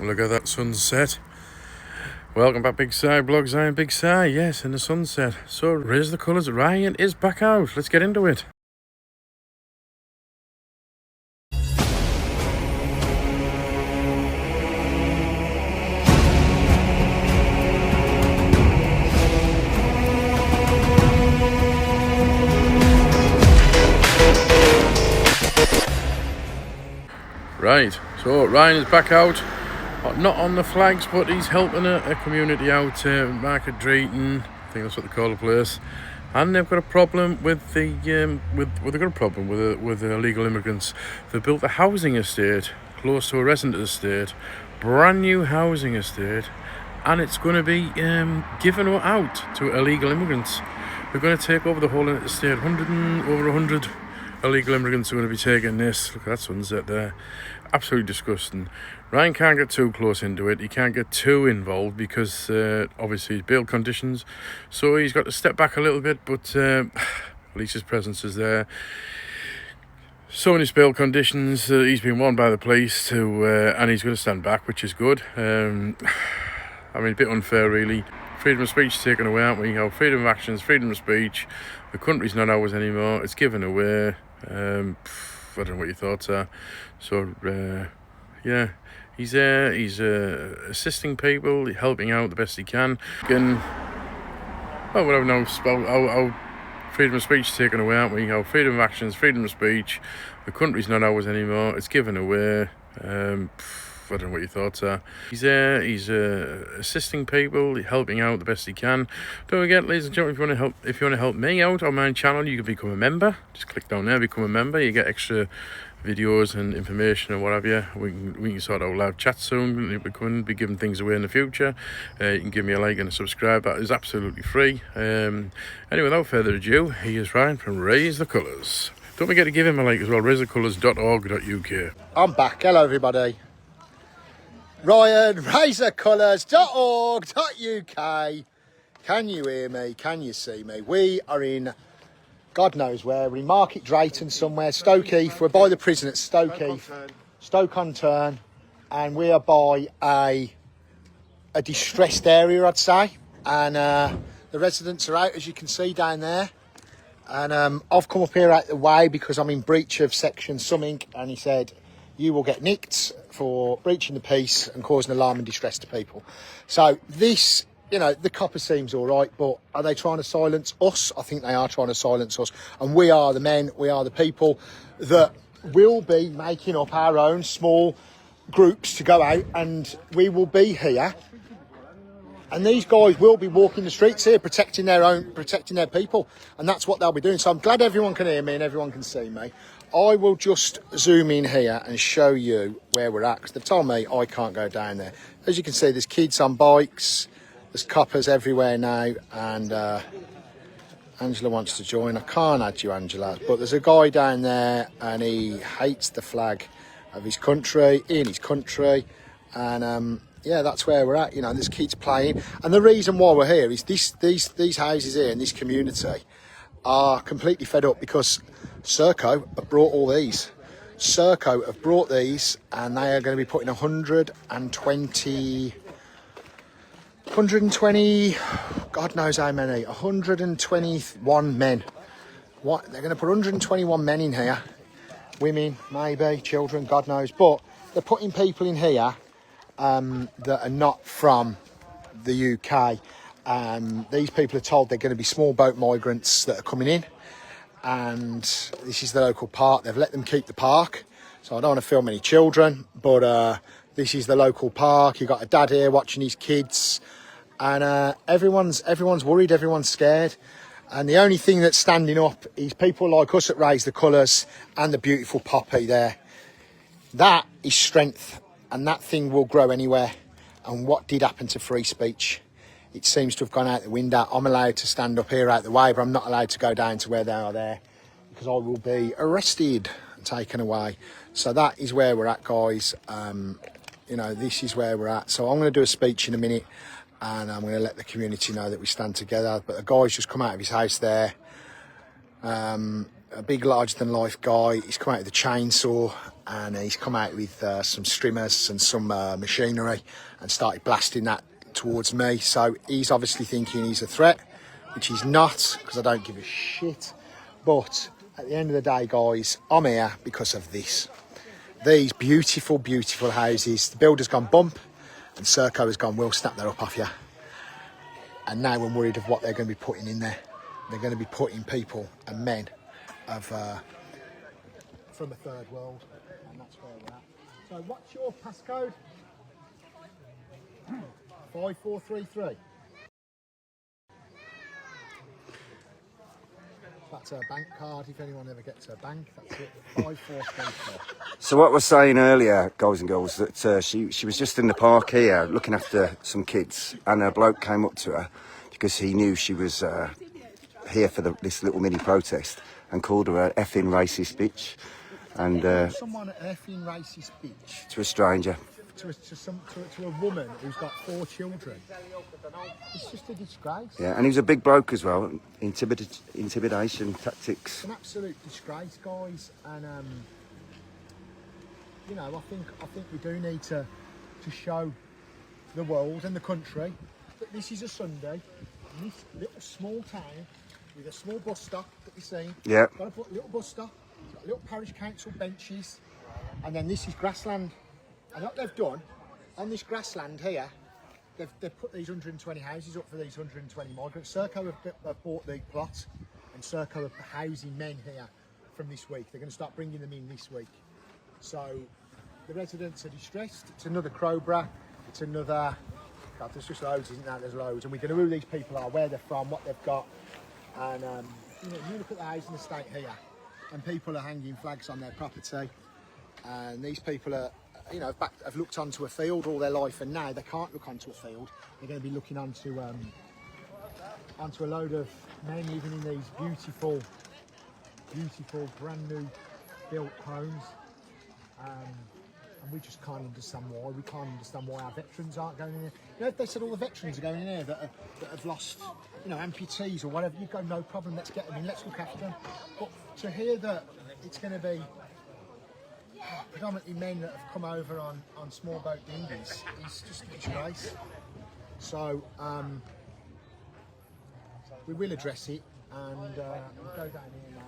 Look at that sunset. Welcome back, Big Si Blogs. I am Big Si, yes, in the sunset. So, Raise the Colours. Ryan is back out. Let's get into it. Right, so Ryan is back out. Not on the flags, but he's helping a community out, Market Drayton, I think that's what they call the place. And they've got a problem with the with the illegal immigrants. They built a housing estate close to a resident estate, brand new housing estate, and it's going to be given out to illegal immigrants. They're going to take over the whole estate. Over 100 illegal immigrants are going to be taking this. Look at that sunset there. Absolutely disgusting. Ryan can't get too close into it. He can't get too involved because obviously his bail conditions. So he's got to step back a little bit, but at least his presence is there. So in his bail conditions, he's been warned by the police to, and he's going to stand back, which is good. I mean, a bit unfair, really. Freedom of speech is taken away, aren't we? Freedom of actions, freedom of speech. The country's not ours anymore. It's given away. I don't know what your thoughts are. So, yeah, he's assisting people, helping out the best he can. Well, whatever. No, freedom of speech is taken away, aren't we? Freedom of actions, freedom of speech. The country's not ours anymore. It's given away. I don't know what your thoughts are. He's assisting people, helping out the best he can. Don't forget, ladies and gentlemen, if you want to help me out on my channel, you can become a member. Just click down there, become a member. You get extra videos and information and what have you. We can sort out live chat soon. We can be giving things away in the future. You can give me a like and a subscribe. That is absolutely free. Anyway, without further ado, here's Ryan from Raise the Colours. Don't forget to give him a like as well. raisethecolours.org.uk. I'm back. Hello, everybody. Ryan, raisethecolours.org.uk. Can you hear me? Can you see me? We are in God knows where. We're in Market Drayton somewhere, Stoke-Heath. We're by the prison at Stoke-Heath, Stoke-on-Turn, and we are by a distressed area, I'd say. And the residents are out, as you can see down there. And I've come up here out the way because I'm in breach of section something, and he said, you will get nicked for breaching the peace and causing alarm and distress to people. So this, you know, the copper seems all right, but are they trying to silence us? I think they are trying to silence us. And we are the men, we are the people that will be making up our own small groups to go out, and we will be here. And these guys will be walking the streets here, protecting their people. And that's what they'll be doing. So I'm glad everyone can hear me and everyone can see me. I will just zoom in here and show you where we're at, because they've told me I can't go down there. As you can see, there's kids on bikes, there's coppers everywhere now, and Angela wants to join. I can't add you, Angela, but there's a guy down there and he hates the flag of his country, in his country, and yeah, that's where we're at. You know, there's kids playing, and the reason why we're here is these houses here in this community are completely fed up because Serco have brought all these. Serco have brought these, and they are going to be putting 120, God knows how many, 121 men. What? They're going to put 121 men in here. Women, maybe, children, God knows. But they're putting people in here that are not from the UK. These people are told they're going to be small boat migrants that are coming in. And this is the local park. They've let them keep the park, so I don't want to film any children, but this is the local park. You've got a dad here watching his kids, and everyone's worried, everyone's scared, and the only thing that's standing up is people like us that Raise the Colours and the beautiful poppy there. That is strength, and that thing will grow anywhere. And what did happen to free speech? It seems to have gone out the window. I'm allowed to stand up here out the way, but I'm not allowed to go down to where they are there because I will be arrested and taken away. So that is where we're at, guys. You know, this is where we're at. So I'm going to do a speech in a minute, and I'm going to let the community know that we stand together. But the guy's just come out of his house there. a big larger-than-life guy. He's come out with a chainsaw and he's come out with some strimmers and some machinery and started blasting that towards me. So he's obviously thinking he's a threat, which he's not, because I don't give a shit. But at the end of the day, guys, I'm here because of this. These beautiful, beautiful houses. The builder's gone bump and Serco has gone, we'll snap that up off you. And now I'm worried of what they're going to be putting in there. They're going to be putting people and men of from a third world, and that's where we're at. So what's your passcode? 5433. That's a bank card. If anyone ever gets a bank, that's it. 5433. So what I was saying earlier, guys and girls, that she was just in the park here looking after some kids, and a bloke came up to her because he knew she was here for this little mini protest, and called her a effing racist bitch. And someone an effing racist bitch to a stranger. To a woman who's got 4 children. It's just a disgrace. Yeah, and he was a big bloke as well. Intimidation tactics. It's an absolute disgrace, guys. And you know, I think we do need to show the world and the country that this is a Sunday in this little small town with a small bus stop that we've seen. Yeah. Got to put a little bus stop. Got little parish council benches, and then this is grassland. And what they've done on this grassland here, they've put these 120 houses up for these 120 migrants. Serco have bought the plot, and Serco are housing men here from this week. They're going to start bringing them in this week. So the residents are distressed. It's another Crowborough. It's another... God, there's just loads, isn't there? There's loads. And we don't know who these people are, where they're from, what they've got. And you know, you look at the housing estate here, and people are hanging flags on their property. And these people are... You know, have looked onto a field all their life, and now they can't look onto a field. They're going to be looking onto a load of men living in these beautiful, brand new built homes. And we just can't understand why. We can't understand why our veterans aren't going in here. You know, if they said all the veterans are going in here that have lost, you know, amputees or whatever, you'd go, no problem, let's get them in, let's look after them. But to hear that it's going to be predominantly men that have come over on small boat dinghies is just a disgrace. So we will address it, and we'll go down here now.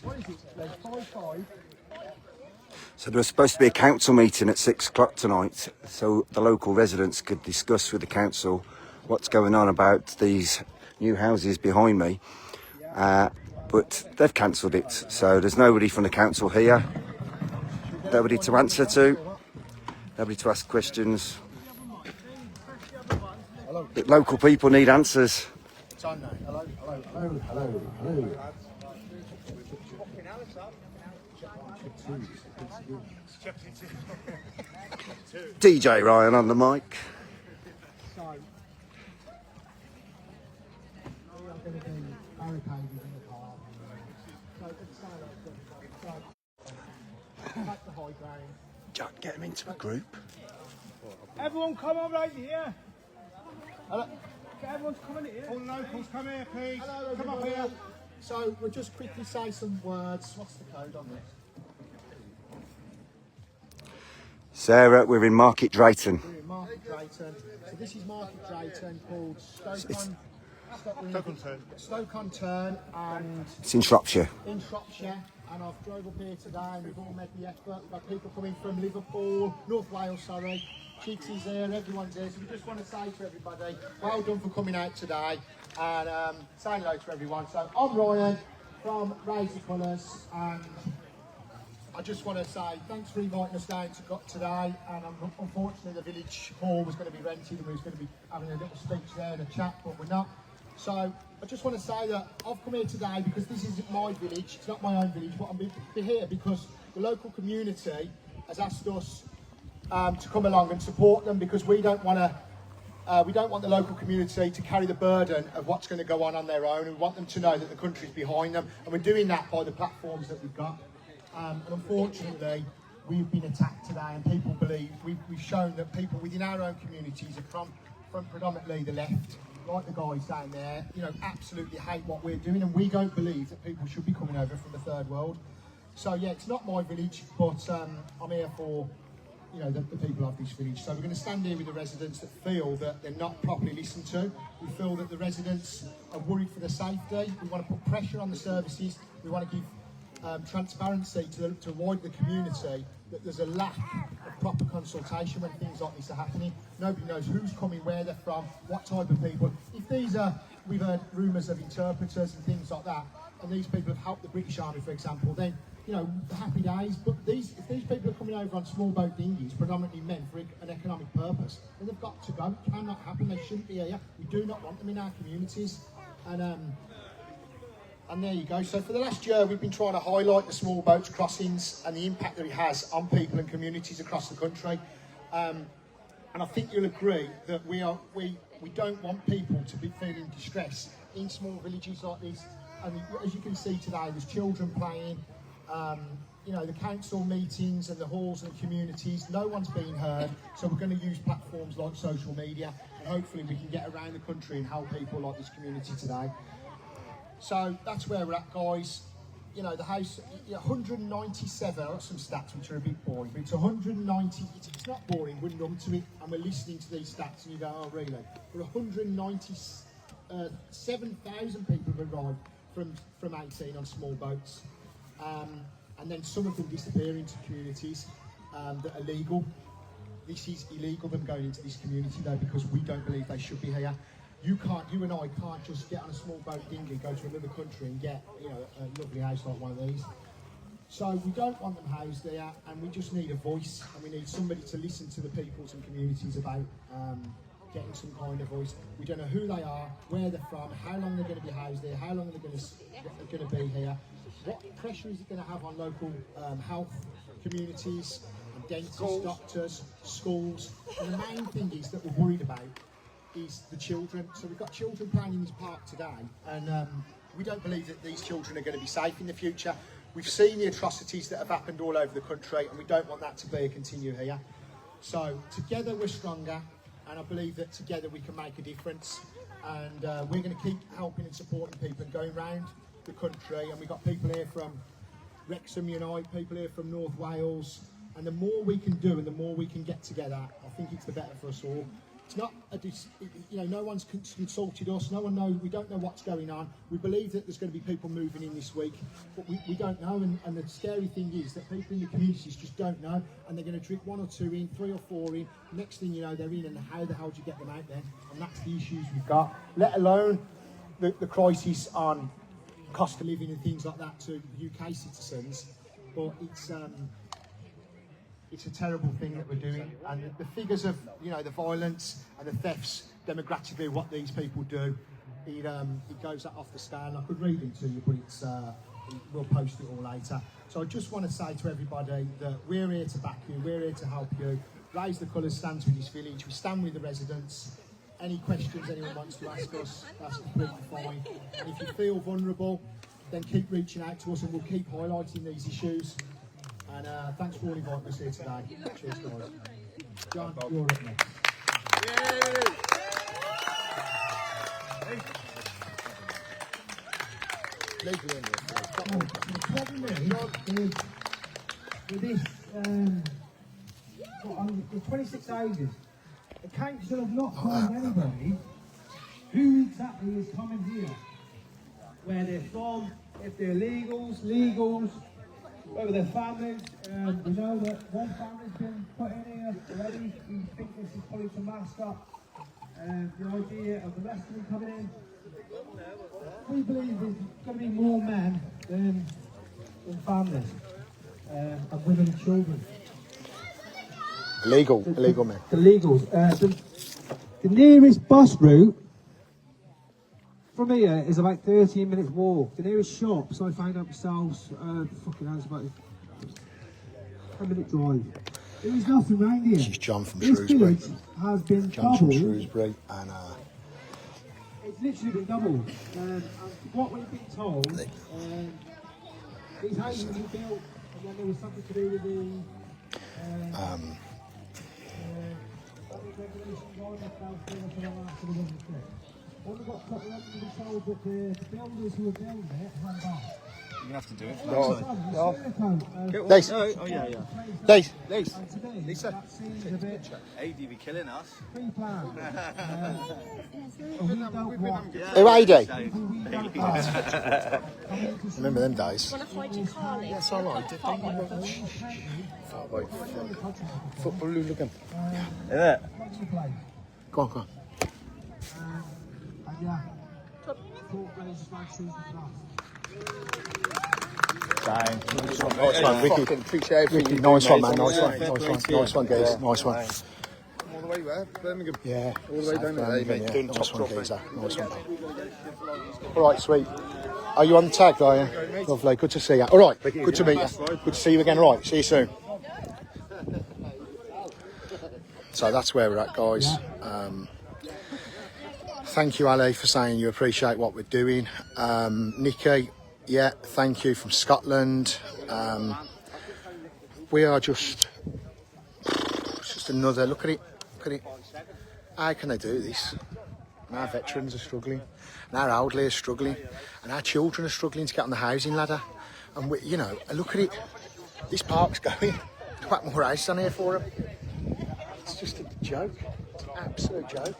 What is it? There's 5-5. So there was supposed to be a council meeting at 6 o'clock tonight, so the local residents could discuss with the council what's going on about these new houses behind me. But they've cancelled it, so there's nobody from the council here, nobody to answer to, nobody to ask questions. But local people need answers. It's on now. Hello. DJ Ryan on the mic. So, we are going to be barricaded in the car. So, back to high ground. Jack, get him into a group. Everyone come on right here. Hello. Everyone's coming here. All locals, come here, please. Hello, come up here. So, we'll just quickly say some words. What's the code on this? Sarah, we're in Market Drayton. We're in Market Drayton. So this is Market Drayton called Stoke-on-Turn, and It's in Shropshire. in Shropshire. And I've drove up here today, and we've all made the effort. We've got people coming from Liverpool, North Wales, sorry. Cheeksy's here, everyone's here. So we just want to say to everybody, well done for coming out today, and saying hello to everyone. So I'm Ryan from Razor Colours, and I just want to say thanks for inviting us down today. And unfortunately, the village hall was going to be rented, and we was going to be having a little speech there and a chat, but we're not. So I just want to say that I've come here today because this isn't my village, it's not my own village, but I'm here because the local community has asked us to come along and support them, because we don't want the local community to carry the burden of what's going to go on their own. We want them to know that the country's behind them, and we're doing that by the platforms that we've got. And unfortunately, we've been attacked today, and people believe we've shown that people within our own communities are from predominantly the left like the guys down there, you know, absolutely hate what we're doing, and we don't believe that people should be coming over from the third world. So yeah, it's not my village, but I'm here for, you know, the people of this village. So we're going to stand here with the residents that feel that they're not properly listened to. We feel that the residents are worried for their safety. We want to put pressure on the services. We want to give transparency to wider the community that there's a lack of proper consultation when things like this are happening. Nobody knows who's coming, where they're from, what type of people. If these are, we've heard rumours of interpreters and things like that, and these people have helped the British Army, for example, then, you know, happy days. But if these people are coming over on small boat dinghies, predominantly meant for an economic purpose, then they've got to go. It cannot happen. They shouldn't be here. We do not want them in our communities. And there you go. So for the last year, we've been trying to highlight the small boats crossings and the impact that it has on people and communities across the country. And I think you'll agree that we don't want people to be feeling distress in small villages like this. And as you can see today, there's children playing. You know, the council meetings and the halls and communities, no one's being heard. So we're going to use platforms like social media, and hopefully we can get around the country and help people like this community today. So that's where we're at, guys. You know, the house, 197, I've got some stats which are a bit boring, but it's 190, it's not boring, we're numb to it, and we're listening to these stats and you go, oh really? But 197,000 people have arrived from 18 on small boats. And then some of them disappear into communities that are legal. This is illegal, them going into this community though, because we don't believe they should be here. You and I can't just get on a small boat dinghy, go to another country and get, you know, a lovely house like one of these. So we don't want them housed there, and we just need a voice, and we need somebody to listen to the peoples and communities about getting some kind of voice. We don't know who they are, where they're from, how long they're going to be housed there, how long they're going to be here. What pressure is it going to have on local health communities, and dentists, doctors, schools? And the main thing is that we're worried about is the children. So we've got children playing in this park today, and we don't believe that these children are going to be safe in the future. We've seen the atrocities that have happened all over the country, and we don't want that to be a continue here. So together we're stronger, and I believe that together we can make a difference. And we're going to keep helping and supporting people and going round the country. And we've got people here from Wrexham Unite, people here from North Wales. And the more we can do and the more we can get together, I think it's the better for us all. It's not, no one's consulted us, no one knows, we don't know what's going on. We believe that there's going to be people moving in this week, but we don't know, and the scary thing is that people in the communities just don't know, and they're going to drink 1 or 2 in, 3 or 4 in, next thing you know they're in, and how the hell do you get them out then? And that's the issues we've got, let alone the crisis on cost of living and things like that to UK citizens, but it's a terrible thing that we're doing, and the figures of, the violence and the thefts, demographically what these people do, it goes off the scale. I could read it to you, but we'll post it all later. So I just want to say to everybody that we're here to back you, we're here to help you. Raise the Colours stands with this village, we stand with the residents. Any questions anyone wants to ask us, that's completely fine. And if you feel vulnerable, then keep reaching out to us, and we'll keep highlighting these issues. And thanks for all inviting us here today. Cheers, guys. John, you're up next. The problem is, with this, on the 26 ages, the council have not told anybody who exactly is coming here, where they're from, if they're legals, whether they're families. We know that one family's been put in here already. We think this is probably to mask up the idea of the rest of them coming in. We believe there's going to be more men than families, and women and children. Illegal men. The legals. The nearest bus route from here is about 13 minutes walk. The nearest shops, I found out myself, it's about a 10-minute drive. There is nothing around here. This is John from this Shrewsbury. Village has been John doubled. from Shrewsbury, and it's literally been doubled. And what we've been told, these houses were built, and then there was something to do with the regulations on the only got property up to be sold, but the builders who are building it have back. You have to do it. Lace. Oh yeah. Lace. Lace. And today, Lisa. that seems a bit AD be killing us. pre-planned. We don't want Who are you? people we don't ask. Remember them days? Want to find your car? Yes, I like it. Football hooligan. Yeah. Go on, go on. And yeah, thought those flag shoes were class. Nice one, Ricky. Appreciate Ricky. Nice one, man. Nice one. Nice one, guys. Nice one. All the way where? Birmingham. Yeah. All the way down there, mate. Yeah. Doing Nice top one, drop, geezer. Nice one. All right, sweet. Are you on the tag, are you? Lovely. Good to see you. All right. Good to meet you. Good to see you again. All right. See you soon. So that's where we're at, guys. Thank you, Ali, for saying you appreciate what we're doing. Nikki, yeah, thank you from Scotland. We are just another, look at it. How can they do this? And our veterans are struggling, and our elderly are struggling, and our children are struggling to get on the housing ladder. And we, you know, look at it. This park's going. Quite more houses on here for them. It's just a joke. It's an absolute joke.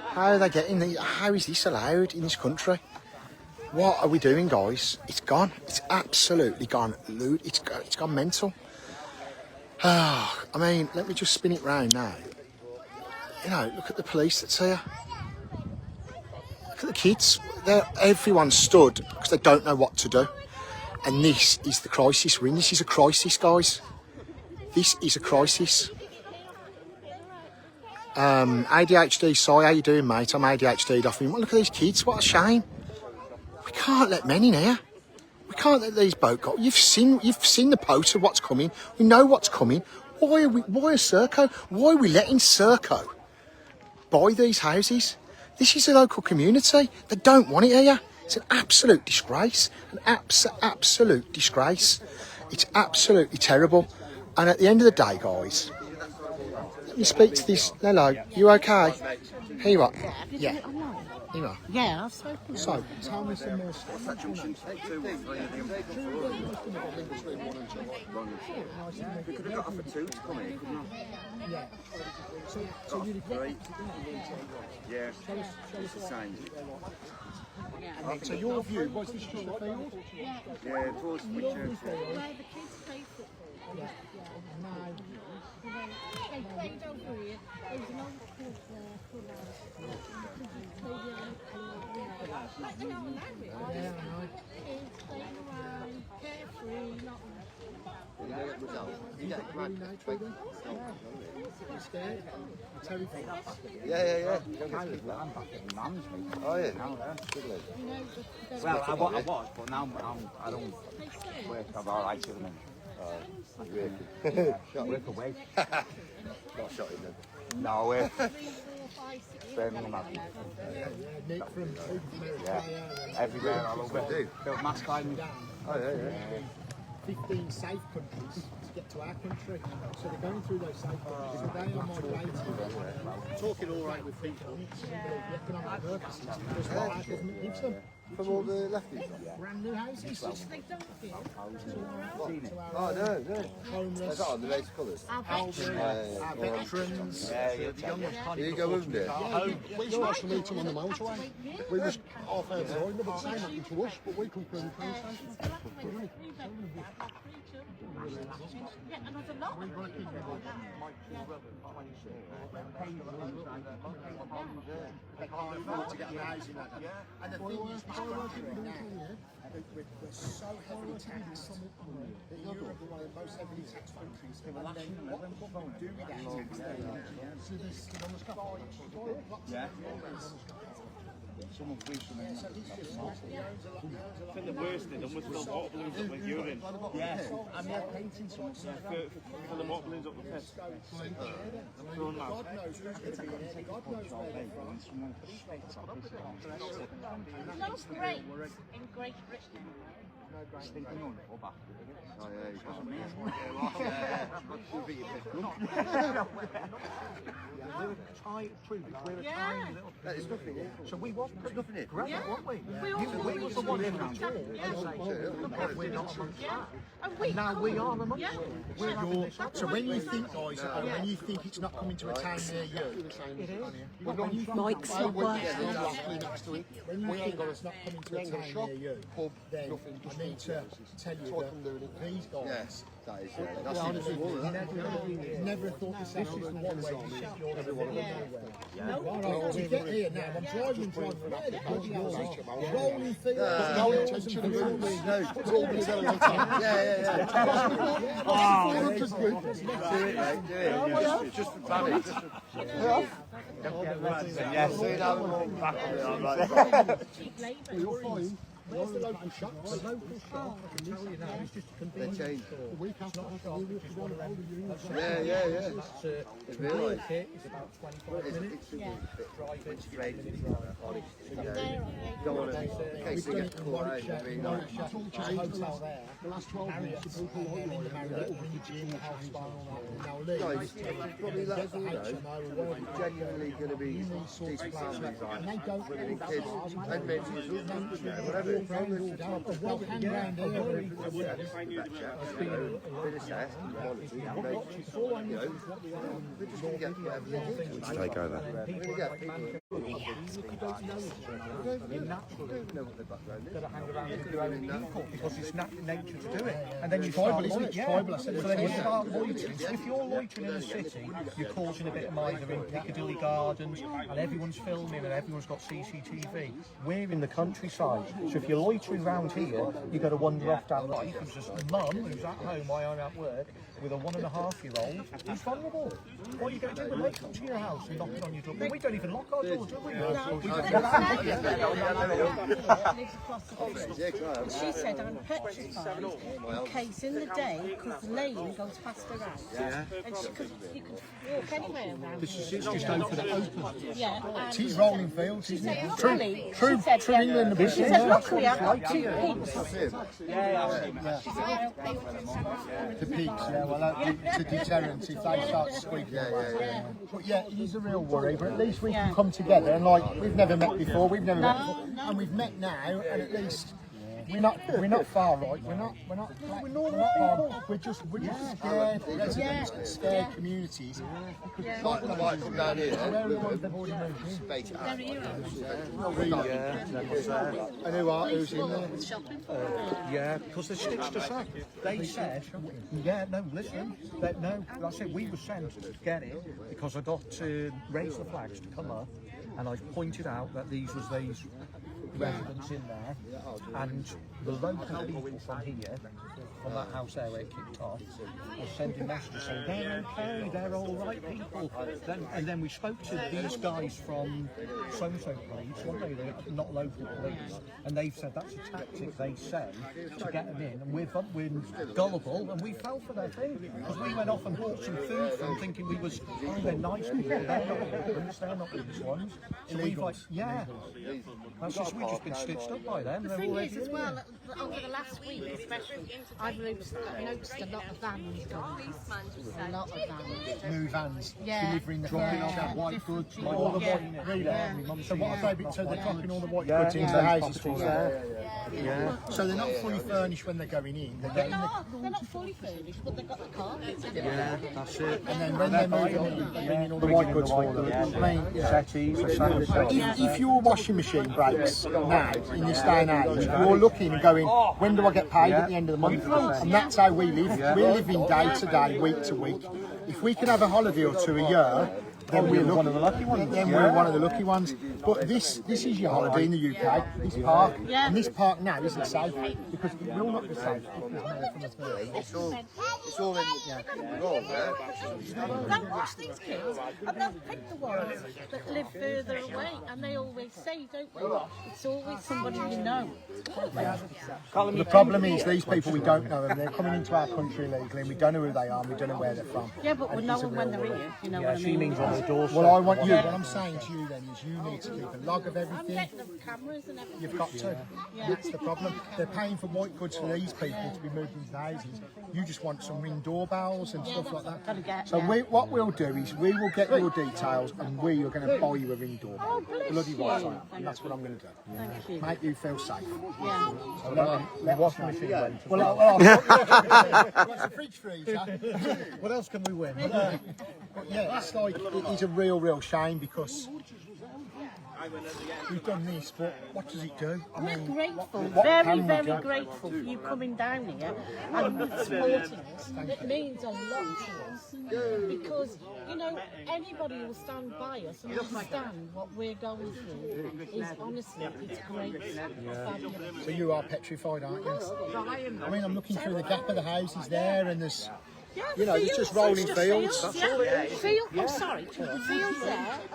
How are they getting? How is this allowed in this country? What are we doing, guys? It's gone. It's absolutely gone. It's gone mental. I mean, let me just spin it round now. You know, look at the police that's here. Look at the kids. Everyone stood because they don't know what to do. And this is the crisis we're in. This is a crisis, guys. This is a crisis. ADHD, sorry, how you doing, mate? I'm ADHD'd off. Look at these kids, what a shame. We can't let men in here. We can't let these boat go. You've seen the post of what's coming. We know what's coming. Why are Serco? Why are we letting Serco buy these houses? This is a local community. They don't want it here. It's an absolute disgrace. An absolute disgrace. It's absolutely terrible. And at the end of the day, guys, let me speak to this. Hello, you okay? Here you are. Yeah. Here you are. Yeah, I've spoken. So, tell me some more stuff. We could have got off for 2 to come here, couldn't we? Yeah. So you Yeah. It's the same. So your view was this just a field? Yeah, towards the church. Where the kids play football. Yeah. They played over here. There was an old club there, like they are now, really. Kids playing around, carefree, not Scared? Terrified? Yeah. Oh yeah. Well, I was, but now I don't work. I'm all right at the minute. Work away. Not shot in them. No, Birmingham. Nick from Everywhere, all over. Built mass climbing. Oh yeah. 15 safe countries to get to our country. So they're going through those safe countries. So they are migrating. Talking all right with people. The economic purposes because what our government gives them. From all the lefties. Brand new houses. they don't feel. Oh no. Homeless. Is that on the race colours? Our veterans. Do you go with them? We used to watch the meeting on the motorway. We was half hour behind them, but same happened to us, but we come through the train station. Yeah, and there's a lot. They can't afford to get on the housing ladder. And the thing is, this country now, we're so heavily taxed. In Europe, we're one of the most heavily taxed countries. And then what we do with that tax? Yeah. Someone please from Yeah, I think the worst thing done was fill water balloons up with urine. Yeah, and they're painting something. Fill the water balloons up with piss. God knows who's going to be in here. God knows where they're from. No great in Great Britain. Oh yeah. we're tiny, true, we're a Yeah. tiny little. There's nothing here. So we want There's nothing here. great, Yeah. weren't we? We also We were the ones in the tour and Yeah. say, look, if we're not amongst that. And we Now we are amongst Yeah. them. We're having this So when you think, guys, when you think it's not coming to a town near you, It is. Mike's not working. when you think it's not coming to a town near you, then I need to tell you that these guys, Yes, that is. That's the never thought this is the one way to shut your to get here now, I'm driving there, the bloody house, rolling fields, just for planning. Yes. Where's the local shops? The local shop, I can tell you now, it's just a convenience store. It's not a shop, it's just one of those. Yeah. It's really kit, it's about 25 minutes. Drive it, 8 minutes drive. Don't want to, in case they get caught out. I mean, like, Hotel there. The last 12 years, people like me, the little mini gym, the house bar, all that. Now, guys, probably that's, genuinely going to be decent families, and they don't bringing in kids and mentions, whatever. walk around all day. I've got one hand around here. Been assessed, quality, and they, they're just going to get whatever they need. Take over. They're going to get people That hang around with your own people because it's nature to do it. And then you Tribal, start isn't it? loitering. Tribal, I said So it's then you tribal. start loitering. So if you're loitering in a city, you're causing a bit of miser in Piccadilly Gardens, and everyone's filming and everyone's got CCTV. We're in the countryside, so if you're loitering around here, you've got to wander off down life. There's just a mum who's at home while I'm at work with a 1.5-year-old who's vulnerable. What are you going to do when they come to your house and knocking on your door? Well, we don't even lock our doors, do we? She said I'm petrified in case in the day, because the lane goes past her house, and you could walk anywhere around. It's just open. Yeah, and She's rolling fields, isn't said, it? "Really?" True, She said, true England, the She British. said, luckily I've got 2 peaks. The peaks, yeah, well, it's a deterrent if they start squeaking away. But yeah, it is a real worry, but at least we can come together and like, we've never met before, and we've met now, and at least we're not far right, we're not far, we're just scared residents and scared communities. Like the bike come down here, Where are the ones they've already moved in? bait it out. And who's in there? Yeah, because they stitched us up. They said, yeah, no, listen, no, I said we were sent to get it because I got to raise the flags to come up, and I pointed out that these residents in there, and the local people from here, from that house there where it kicked off, were sending messages saying they're okay, they're all right people. And then we spoke to these guys from so-and-so police, weren't they? They're not local police, and they've said that's a tactic they say to get them in, and we're gullible, and we fell for their thing because we went off and bought some food from thinking we was, oh, they're nice people, they're not hoodlums, they're not these ones. So we've like, yeah, that's just we've just been stitched up by them. The thing is, as well, over the last week, especially, I've noticed a lot of vans going. A lot of vans. New vans, Yeah. delivering the white goods, Yeah. all the Yeah. white, really. Yeah. So what have they been, so they're dropping all the white goods into the houses for them? Yeah. So they're not fully furnished when they're going in, they're getting the, They're not fully furnished, but they've got the carpets. Yeah, that's it. and then when they're moving in, they're bringing all the white goods for them. I mean, Settees, if your washing machine breaks now, in this day and age, you're looking and going, when do I get paid at the end of the month? And that's how we live. We're living day to day, week to week. If we can have a holiday or two a year, then we're one of the lucky ones. Then we're one of the lucky ones. But this is your holiday in the UK. This park, and this park now isn't safe because it will not be safe. It's all in the road, Don't watch these kids, and they'll pick the ones that live further away, and they always say, don't they? It's always somebody you know. The problem is these people, we don't know them. They're coming into our country illegally and we don't know who they are and we don't know where they're from. Yeah, but we know them when they're here, you know what I She mean? means on Well, I want you. What I'm saying to you then is you need to keep a log of I'm everything. getting the cameras and everything. You've got to. That's the problem. They're paying for white goods for these people to be moved into houses. You just want some ring doorbells and stuff like that. Gotta get, So what we'll do is we will get your details and we are going to buy you a ring doorbell. Bloody right on. And that's what I'm going to do. Thank you. Make you feel safe. Yeah. What's missing? Well, what's a fridge freezer? What else can we win? But yeah, it's like it is a real shame because we've done this, but what does it do? I We're mean, grateful, what very, can we very do? grateful for you coming down here and supporting us. It means a lot to us because, you know, anybody who will stand by us and understand what we're going through is honestly, it's great. Fabulous. So you are petrified, aren't you? I mean, I'm looking through the gap of the houses there, and there's, Yeah, you know, there's just rolling fields. Fields there at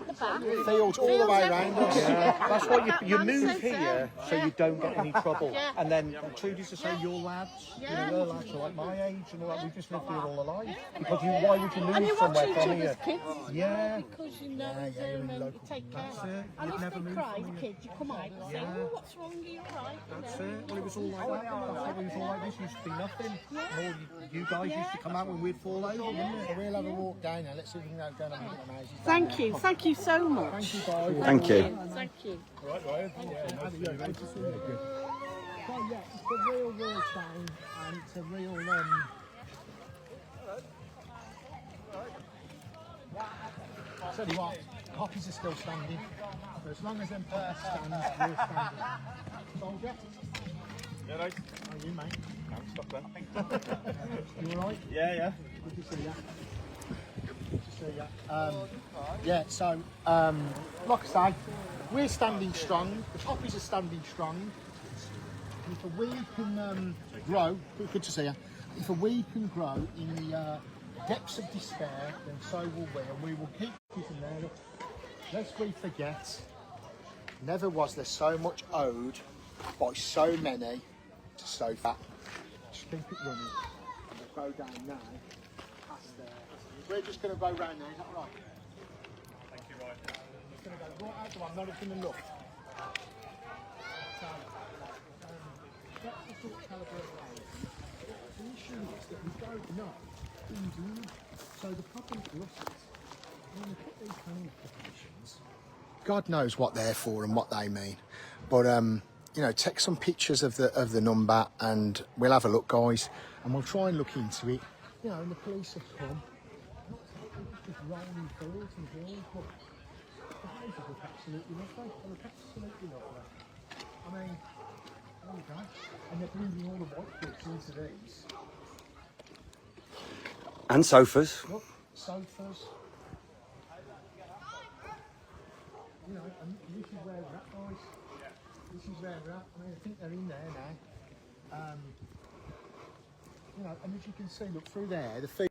the back. Fields all the way around us. That's why you move Answers here there. so you don't get any trouble. Yeah. And then Trudy's to say your lads, Yeah. your lads are like my age and all that. We just lived here all our life. Because why would you And move you watch somewhere each from other's here? kids. Yeah. Because you know them and you take care. That's it. And You'd if never they move cry, from the here. kids, you come out and say, oh, what's wrong, are you right? That's it. Well, it was all like that. It was all like this. Used to be nothing. All you guys used to come out when we'd fall over, wouldn't it? So we'll have a walk down now. Let's see if we can go down and look at the houses. Thank you so much. Thank you, guys. Thank you. Thank you. So yeah, it's a real shame, and it's a real tell you what, copies are still standing. So as long as them posts stand, we're standing. Soldier? Yeah, right. How are you, mate? Stop then. You alright? Yeah. Good to see you. Good to see you. Yeah, so, like I say, we're standing strong. The poppies are standing strong. And if a weed can grow, good to see you. If a weed can grow in the depths of despair, then so will we, and we will keep keeping there. Look, lest we forget, never was there so much owed by so many to so fat. Just keep it running. And we'll go down now, past there. We're just going to go round there, is that right? Thank you, right. Just going to go right out the one, not even going to look. So, that's the sort of calibre of road. The issue is that we don't know who's in. So the problem for us is, when we put these planning applications, God knows what they're for and what they mean. But you know, take some pictures of the number and we'll have a look, guys, and we'll try and look into it. You know, and the police have come. Just rolling fields and hills, but the houses look absolutely lovely. They look absolutely lovely. I mean, there we go. And they're bringing all the white goods into these. And sofas. Look, sofas. You know, and this is where we're at, guys. This is where we're at. I mean, I think they're in there now. You know, and as you can see, look through there, the field.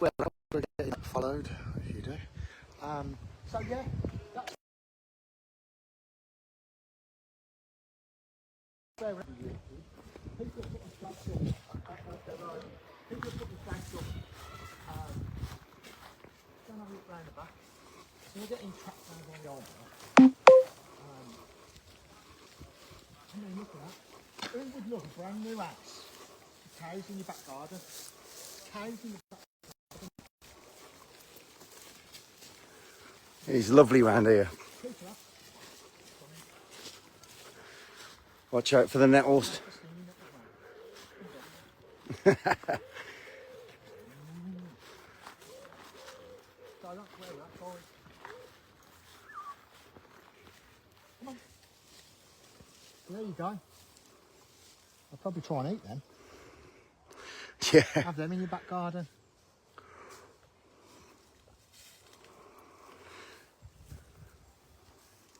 Well, we're getting that followed, if you do. So yeah, that's where we're at. People are putting flags up. People are putting flags up. Don't have a look round the back. So we're getting trapped down by the armour. And then look at that. Who would love a brand new house? Cows in your back garden. Cows in your back. It's lovely round here. Watch out for the nettles. So that's where we're at, guys. Come on. There you go. I'll probably try and eat them. Yeah. Have them in your back garden.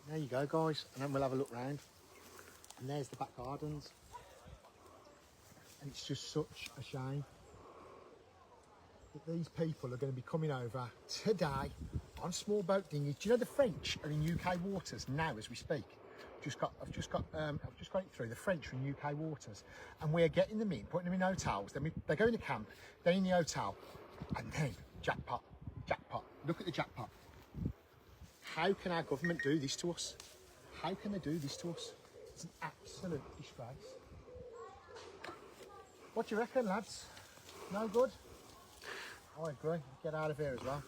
There you go, guys, and then we'll have a look round. And there's the back gardens. And it's just such a shame that these people are going to be coming over today on small boat dinghies. Do you know the French are in UK waters now as we speak? I've just got it through the French from UK waters, and we're getting them in, putting them in hotels. Then they go in the camp, then in the hotel, and then jackpot. Look at the jackpot. How can our government do this to us? How can they do this to us? It's an absolute disgrace. What do you reckon, lads? No good? I agree. Get out of here as well.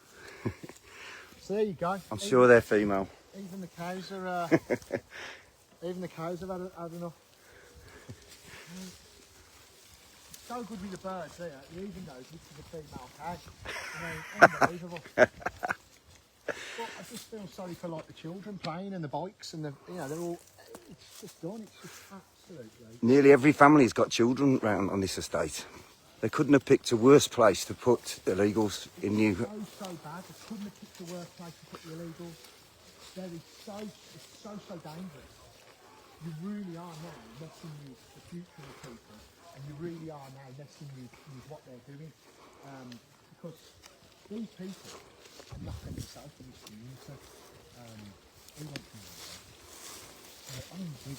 So there you go. I'm sure they're female. Even the cows are. Even the cows have had enough. It's so good with the birds there. You even know this is a female cow. I mean, unbelievable. But I just feel sorry for like the children playing and the bikes and they're all. It's just done. It's just absolutely. Nearly every family's got children round on this estate. They couldn't have picked a worse place to put illegals in new. So bad. They couldn't have picked a worse place to put the illegals. It's so dangerous. You really are now messing with the future of people, and you really are now messing with what they're doing. Because these people are not going to be safe in this community. We want to know. I mean, we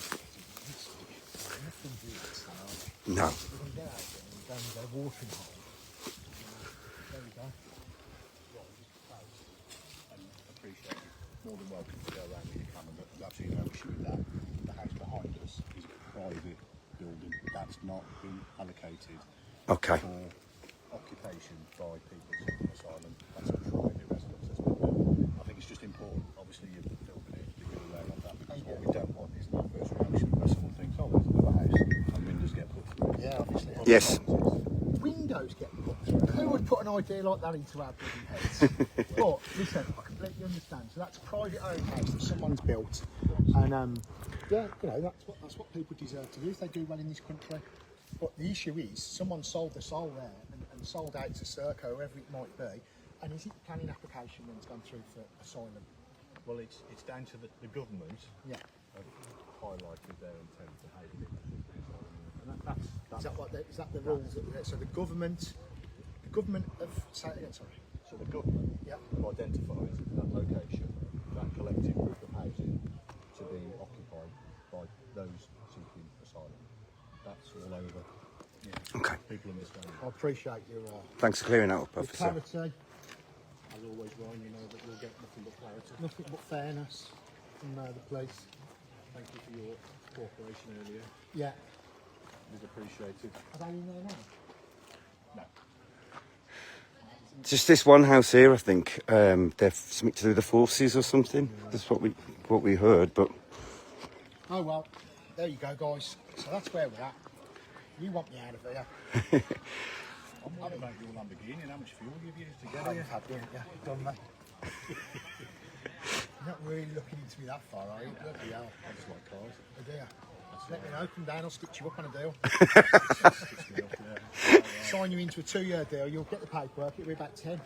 nothing to do with this, are we? No. We're going to get out there and go and get a watering hole. There we go. Appreciate it. More than welcome to go around with your camera, but there's absolutely no issue with that. The house behind us is a private building that's not been allocated Okay. for occupation by people seeking asylum. That's a private residence that's been built. I think it's just important, obviously you're filming it, that you're aware of that, because what we don't want is an adverse reaction where someone thinks, oh, there's another house and windows get put through. Yeah, obviously. Yes. Windows get put through. Who would put an idea like that into our bloody heads? But listen, I completely understand. So that's a private owned house that someone's built, and yeah, you know that's what people deserve to do if they do well in this country. But the issue is, someone sold the soul there and sold out to Serco, whoever it might be, and is it the planning application that's gone through for asylum? Well, it's down to the government. Yeah. Have highlighted their intent to have it. And that's Is that the rules? So the government of say it again, sorry. So the government have identified that location, that collective group of housing, to be occupied by those seeking asylum. That's all over. Yeah. Okay. People understand. I appreciate your Thanks for clearing that up, officer. clarity, As always, Ryan, you know that you'll get nothing but clarity. nothing but fairness from the police. Thank you for your cooperation earlier. Yeah. It is appreciated. Are they in there now? No. Just this one house here, I think. They're something to do with the forces or something. That's what we heard, but Oh well, there you go, guys. So that's where we're at. You want me out of here? I'm worried about your Lamborghini and how much fuel you've used to get I've here. had one, yeah, done that. You're not really looking into me that far, are you? Bloody hell. I just like cars. Oh dear. Let me know, come down, I'll stitch you up on a deal. Sign you into a 2-year deal, you'll get the paperwork, it'll be about 10.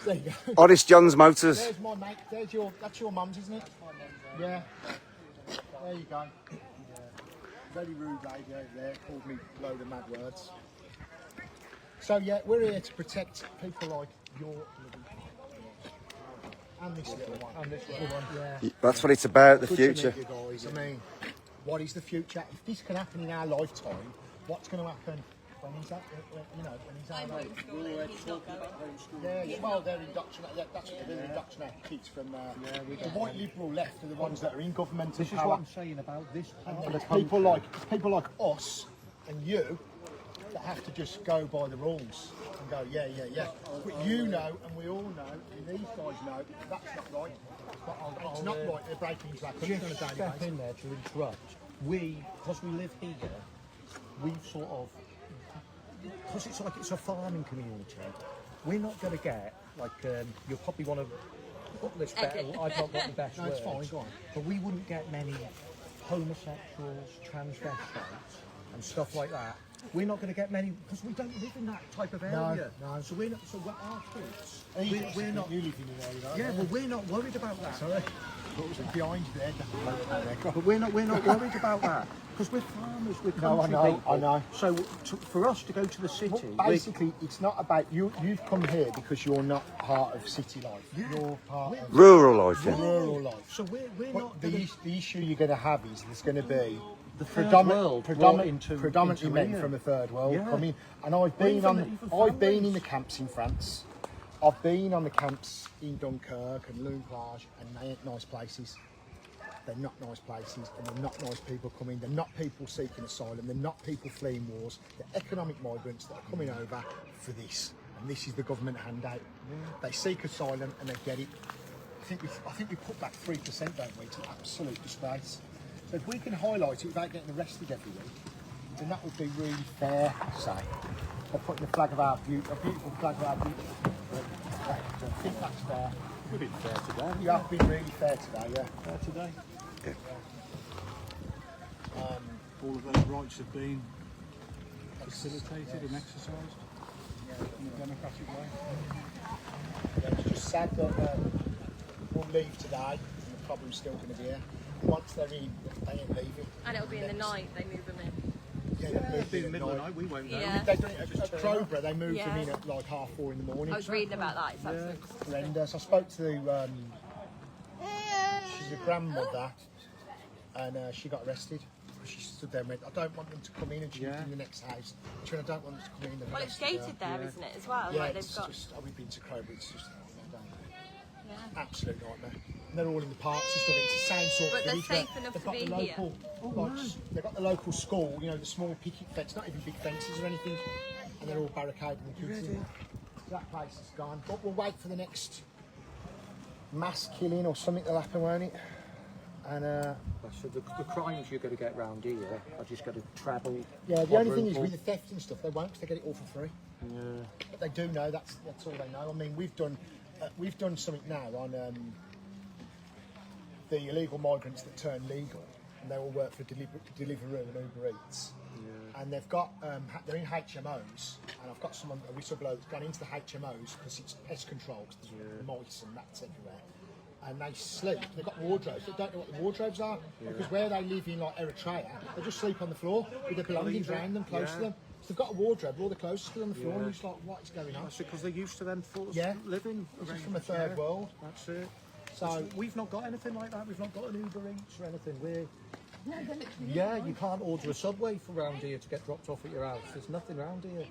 There you go. Honest John's Motors. There's my mate, that's your mum's, isn't it? Yeah. There you go. Very rude lady over there, called me a load of mad words. So yeah, we're here to protect people like your and this little one. And this little one. Yeah. That's what it's about, the Good to future. meet you guys. I mean, what is the future? If this can happen in our lifetime, what's going to happen when he's at, when he's our age? Yeah, well, they're indoctrinated. That's what they're doing, indoctrinate kids from the white liberal left are the ones that are in government. This is what I'm saying about this part And of there's the country. people like us and you that have to just go by the rules and go, yeah. But you know, and we all know, and these guys know, that's not right. It's not right. They're breaking into our country on a Just daily step basis. in there to interrupt. Because we live here, we've sort of, because it's like it's a farming community, we're not going to get, like, you'll probably want to put this better, I've not got the best No, it's words, fine, go on. but we wouldn't get many homosexuals, transvestites and stuff like that we're not going to get many because we don't live in that type of area. No. So we're not. So we're our kids. We're not. You live in the area, Yeah, well, we're not worried about that. Sorry. What was it behind you there? But we're not worried about that because we're farmers, we're country people. I know. So for us to go to the city, basically, it's not about you. You've come here because you're not part of city life. You're part of Rural life, yeah. rural life. So we're But not. the issue you're going to have is there's going to be The third world brought into predominantly men here. from the third world Yeah. coming. And I've been in the camps in France. I've been on the camps in Dunkirk and Lune Plage, and they ain't nice places. They're not nice places, and they're not nice people coming. They're not people seeking asylum. They're not people fleeing wars. They're economic migrants that are coming over for this, and this is the government handout. They seek asylum and they get it. I think we put back 3%, don't we? It's an absolute disgrace. So if we can highlight it without getting arrested every week, then that would be really fair, say. By putting the flag of our beautiful flag of our beauty. I think that's fair. We've been fair today. You have been really fair today, yeah. Fair today. Um, All of those rights have been facilitated and exercised in a democratic way. yeah, it's just sad that we'll leave today and the problem's still going to be here. Once they're in, they ain't leaving. And it'll be in the night they move them in. Yeah, It'll be in the middle of the night, we won't know. Yeah. They've done it at Crowborough, they moved them in at like 4:30 in the morning. I was reading about that. It's absolutely Horrendous. I spoke to she's a grandmother, and she got arrested. She stood there and went, I don't want them to come in, and she lived in the next house. She went, I don't want them to come in. well, it's gated there, isn't it, as well? Yeah, Like it's they've got. just, we've been to Crowborough, it's just a nightmare, Yeah. absolute nightmare. And they're all in the parks and stuff, it's the same sort But of they're village safe where enough they've to got be the here. they've got the local school, you know, the small picket fence, not even big fences or anything, and they're all barricaded and kids in. So that place is gone. But we'll wait for the next mass killing or something that'll happen, won't it? And So the crimes you're going to get round here are just going to travel. yeah, the only thing is with the theft and stuff, they won't, because they get it all for free. Yeah. But they do know that's all they know. I mean, we've done something now on the illegal migrants that turn legal, and they all work for Deliveroo and Uber Eats. Yeah. And they've got they're in HMOs, and I've got a whistleblower that's gone into the HMOs because it's pest control, because there's mice and rats everywhere. And they sleep. They've got wardrobes. They don't know what the wardrobes are, because where they live in like Eritrea, they just sleep on the floor with their belongings around them, close to them. So they've got a wardrobe, all the clothes still on the floor, and you're just like, what is going on? That's because they're used to them living. This is from a third world. That's it. So we've not got anything like that. We've not got an Uber Eats or anything. You can't order a Subway from around here to get dropped off at your house. There's nothing around here.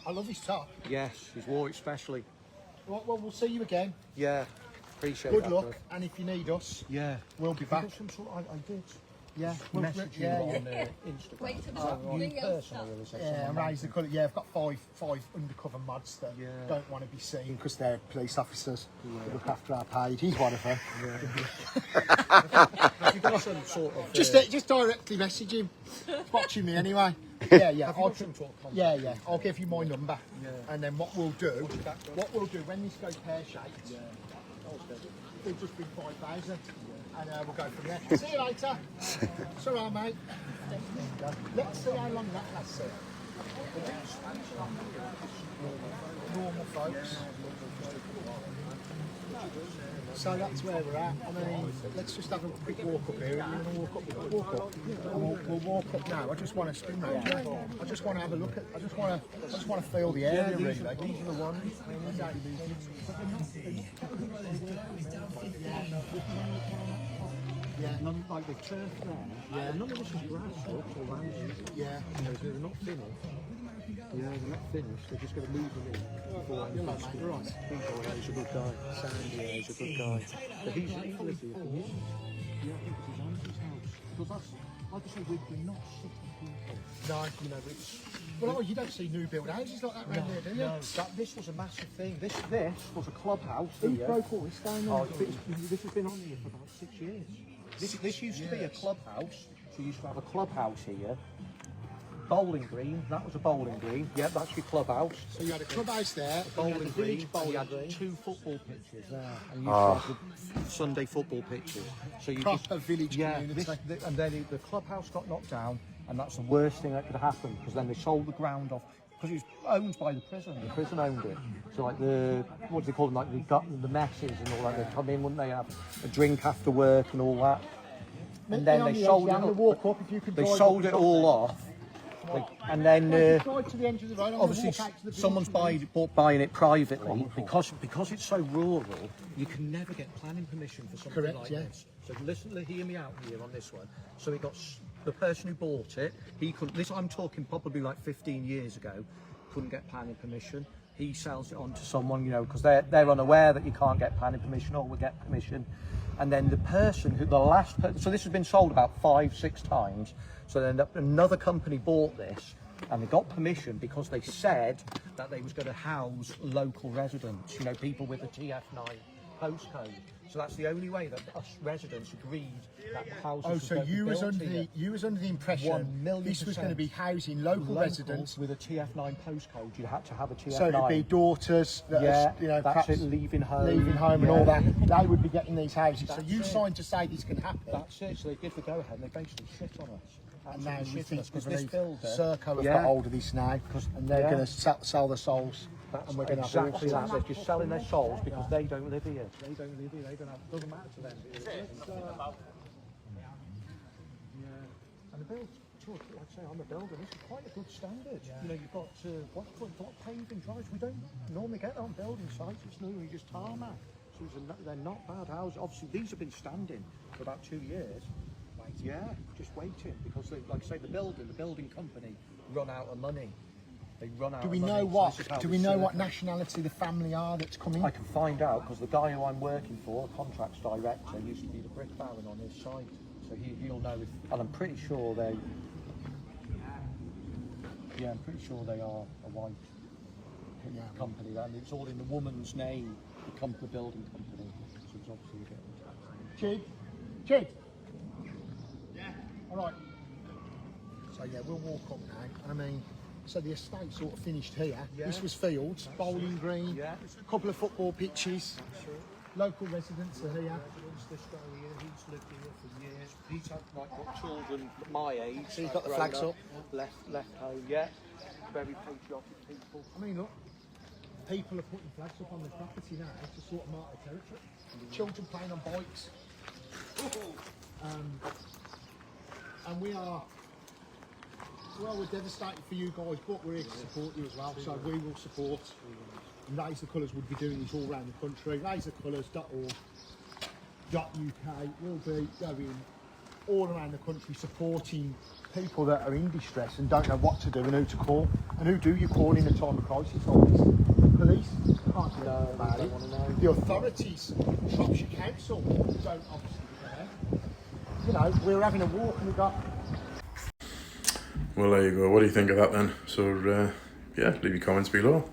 I love his top. Yes, he's wore it specially. Well, we'll see you again. Yeah, appreciate Good that. luck, bro. and if you need us, Yeah, we'll be I back. got some sort. I did. Yeah, Message you on Instagram. Wait till the You personally, or is that Yeah, someone raise the colour. Yeah, I've got five undercover mods that don't want to be seen because they're police officers who look after our page. He's one of them. Have you got some sort of? Just directly message him. He's watching me anyway. Yeah. Have you got some sort of contact? Yeah. I'll give you my number, and then what we'll do when this goes pear shaped, it'll just be 5,000, and we'll go from there. See you later. It's all right, mate. Let's see how long that lasts. Normal folks. So that's where we're at. I mean, let's just have a quick walk up here. You're going to walk up. We'll walk up now. I just want to spin round. I just want to have a look at. I just want to feel the area really. These are the ones. Yeah. None, like the turf there. Yeah. None of this is grass or land. Yeah. They're not finished. Yeah, they're not finished. They're just going to move them in. You're like, mate, right. He's a good guy. Sandy, he's a good guy. But he's lived here for years. Yeah, I think it's his auntie's house. Because that's, like I say, we're not city people. No, you know, it's. Well, you don't see new build houses like that around here, do you? No, this was a massive thing. This was a clubhouse. Who here. broke all this down there? This has been on here for about 6 years. This used to be a clubhouse. So you used to have a clubhouse here. Bowling green. That was a bowling green. Yeah, that's your clubhouse. So you had a clubhouse there, Bowling green. You had 2 football pitches there, and you used to have the Sunday football pitches. So you proper village community. and then the clubhouse got knocked down. And that's the worst thing that could happen, because then they sold the ground off, because it was owned by the prison owned it. So like what do they call them, like the messes and all that, they'd come in, wouldn't they, have a drink after work and all that. And then they sold it, they sold it all off. And then obviously someone's buying it privately, because it's so rural, you can never get planning permission for something like this. So hear me out here on this one. So it got the person who bought it, he couldn't, this I'm talking probably like 15 years ago, couldn't get planning permission. He sells it on to someone, you know, because they're unaware that you can't get planning permission, or will get permission. And then the person so this has been sold about 5-6 times. So then another company bought this, and they got permission because they said that they was going to house local residents, you know, people with a TF9 postcode. So that's the only way that us residents agreed that the houses. Oh, so you was under the impression this was going to be housing local residents with a TF9 postcode. You had to have a TF9. So it'd be daughters that are, you know, that's it, leaving home and all that. They would be getting these houses. So you signed to say this can happen. That's it. So they give the go ahead, and they basically shit on us. And now we think because this builder, Serco have got hold of this now, and they're going to sell their souls. And we're going to have exactly that. They're just selling their souls because they don't live here. They don't live here. They don't have. It doesn't matter to them. And the build, like I say, I'm a builder. This is quite a good standard. You know, you've got what paving drives. We don't normally get on building sites. It's normally just tarmac. So they're not bad houses. Obviously, these have been standing for about 2 years. Yeah, just waiting because, like I say, the building company run out of money. They run out. Do we know what nationality the family are that's coming? I can find out because the guy who I'm working for, contracts director, used to be the brick baron on his site, so he'll know. And I'm pretty sure they. Yeah, I'm pretty sure they are a white company, and it's all in the woman's name. The building company. So it's obviously a bit. Chid. All right. So yeah, we'll walk up now. I mean, so the estate sort of finished here. Yeah. This was fields, bowling green, a couple of football pitches. Local residents are here. This guy here, he's lived here for years. He's had got children my age. So he's got the flags up. Left home, Very patriotic people. I mean, look, people are putting flags up on the property now to sort of mark the territory. Children playing on bikes. And we're devastated for you guys, but we're here to support you as well. So we will support. And Raise the Colours would be doing this all around the country. RaiseTheColours.org.uk will be going all around the country supporting people that are in distress and don't know what to do and who to call. And who do you call in a time of crisis? The police can't do anything about it. The authorities, Shropshire Council, don't obviously care. You know, we were having a walk and we got. Well, there you go. What do you think of that then? So, yeah, leave your comments below.